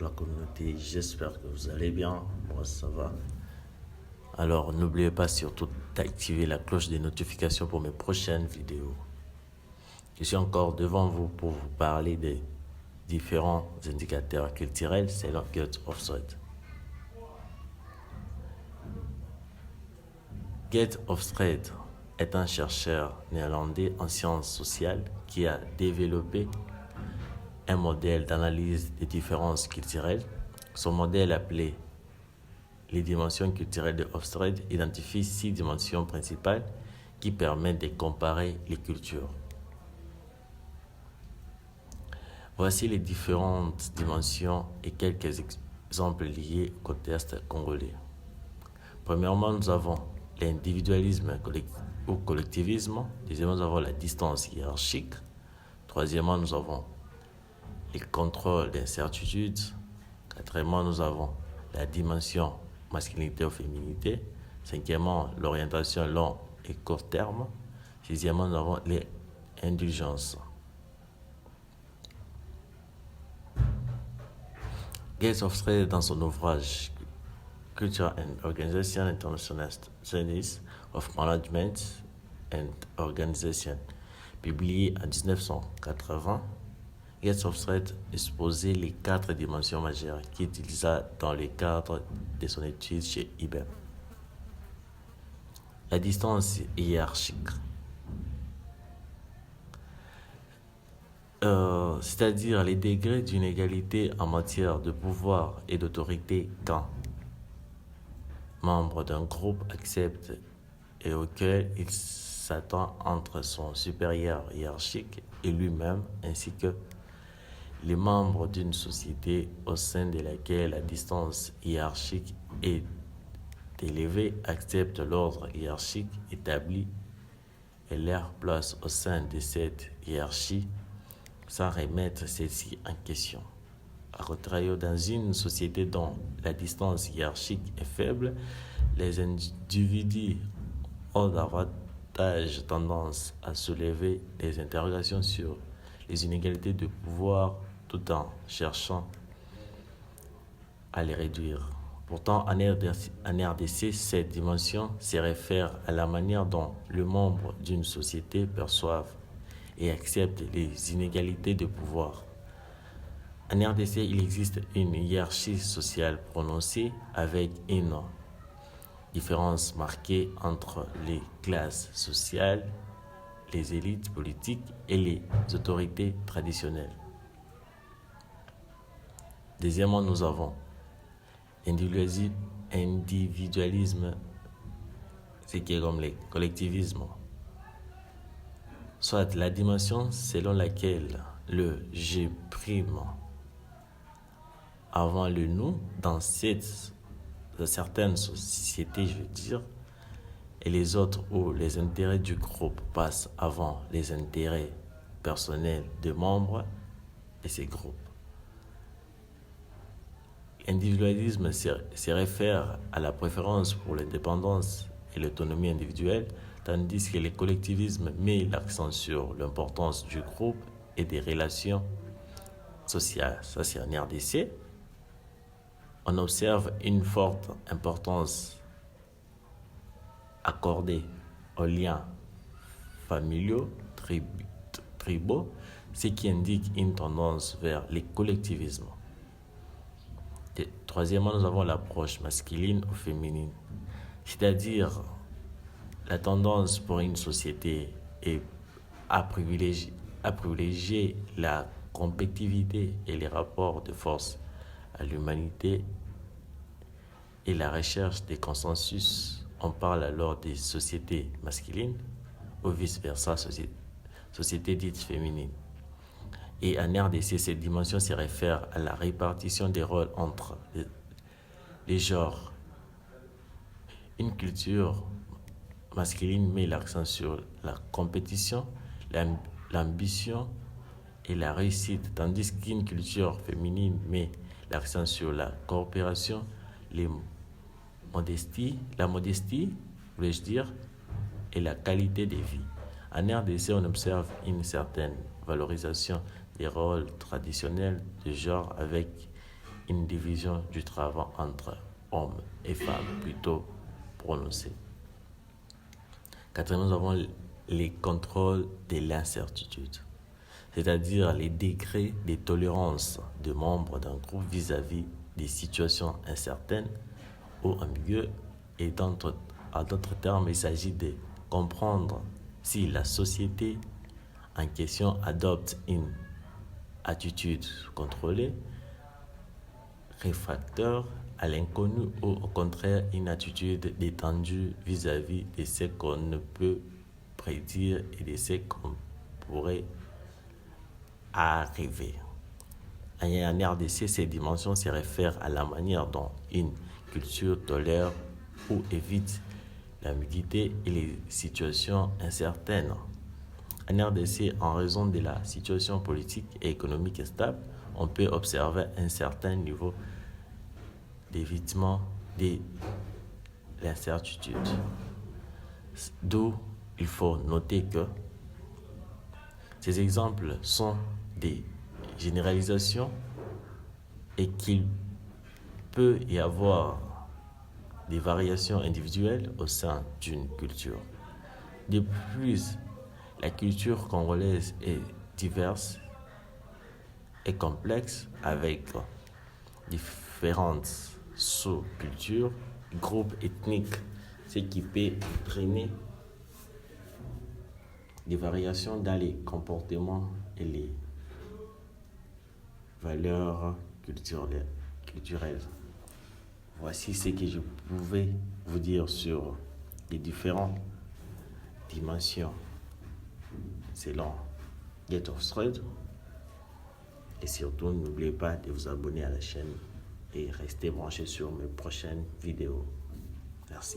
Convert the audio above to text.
La communauté, j'espère que vous allez bien, moi ça va. Alors n'oubliez pas surtout d'activer la cloche des notifications pour mes prochaines vidéos. Je suis encore devant vous pour vous parler des différents indicateurs culturels selon Gert Hofstede. Gert Hofstede est un chercheur néerlandais en sciences sociales qui a développé un modèle d'analyse des différences culturelles. Son modèle appelé les dimensions culturelles de Hofstede identifie 6 dimensions principales qui permettent de comparer les cultures. Voici les différentes dimensions et quelques exemples liés au contexte congolais. Premièrement, nous avons l'individualisme ou collectivisme. Deuxièmement, nous avons la distance hiérarchique. Troisièmement, nous avons les contrôles d'incertitude. Quatrièmement, nous avons la dimension masculinité ou féminité. Cinquièmement, l'orientation long et court terme. Sixièmement, nous avons les indulgences. Gert Hofstede, dans son ouvrage Culture and Organization International Studies of Management and Organization, publié en 1980, Gert Hofstede exposait les 4 dimensions majeures qu'il utilisa dans le cadre de son étude chez IBM. La distance hiérarchique, c'est-à-dire les degrés d'inégalité en matière de pouvoir et d'autorité qu'un membre d'un groupe accepte et auquel il s'attend entre son supérieur hiérarchique et lui-même, ainsi que les membres d'une société au sein de laquelle la distance hiérarchique est élevée acceptent l'ordre hiérarchique établi et leur place au sein de cette hiérarchie sans remettre celle-ci en question. A contrario, dans une société dont la distance hiérarchique est faible, les individus ont davantage tendance à soulever des interrogations sur les inégalités de pouvoir tout en cherchant à les réduire. Pourtant, en RDC, cette dimension se réfère à la manière dont les membres d'une société perçoivent et acceptent les inégalités de pouvoir. En RDC, il existe une hiérarchie sociale prononcée avec une différence marquée entre les classes sociales, les élites politiques et les autorités traditionnelles. Deuxièmement, nous avons individualisme, ce qui est comme le collectivisme, soit la dimension selon laquelle le je prime avant le nous dans certaines sociétés, je veux dire, et les autres où les intérêts du groupe passent avant les intérêts personnels des membres de ces groupes. L'individualisme se réfère à la préférence pour l'indépendance et l'autonomie individuelle, tandis que le collectivisme met l'accent sur l'importance du groupe et des relations sociales. Ça, c'est en RDC. On observe une forte importance accordée aux liens familiaux, tribaux, ce qui indique une tendance vers le collectivisme. Troisièmement, nous avons l'approche masculine ou féminine, c'est-à-dire la tendance pour une société est à privilégier la compétitivité et les rapports de force à l'humanité et la recherche des consensus. On parle alors des sociétés masculines ou vice-versa, sociétés dites féminines. Et en RDC, cette dimension se réfère à la répartition des rôles entre les genres. Une culture masculine met l'accent sur la compétition, l'ambition et la réussite, tandis qu'une culture féminine met l'accent sur la coopération, la modestie, voulais-je dire, et la qualité de vie. En RDC, on observe une certaine valorisation des rôles traditionnels de genre avec une division du travail entre hommes et femmes plutôt prononcée. Quatrièmement, nous avons les contrôles de l'incertitude, c'est-à-dire les degrés de tolérance des membres d'un groupe vis-à-vis des situations incertaines ou ambiguës. Et à d'autres termes, il s'agit de comprendre si la société en question adopte une attitude contrôlée, réfractaire à l'inconnu ou au contraire une attitude détendue vis-à-vis de ce qu'on ne peut prédire et de ce qu'on pourrait arriver. En RDC, ces dimensions se réfèrent à la manière dont une culture tolère ou évite l'ambiguïté et les situations incertaines. En RDC, en raison de la situation politique et économique stable, on peut observer un certain niveau d'évitement de l'incertitude. D'où il faut noter que ces exemples sont des généralisations et qu'il peut y avoir des variations individuelles au sein d'une culture. De plus, la culture congolaise est diverse et complexe avec différentes sous-cultures, groupes ethniques, ce qui peut entraîner des variations dans les comportements et les valeurs culturelles. Voici ce que je pouvais vous dire sur les différentes dimensions selon Get of Thread. Et surtout, n'oubliez pas de vous abonner à la chaîne et restez branchés sur mes prochaines vidéos. Merci.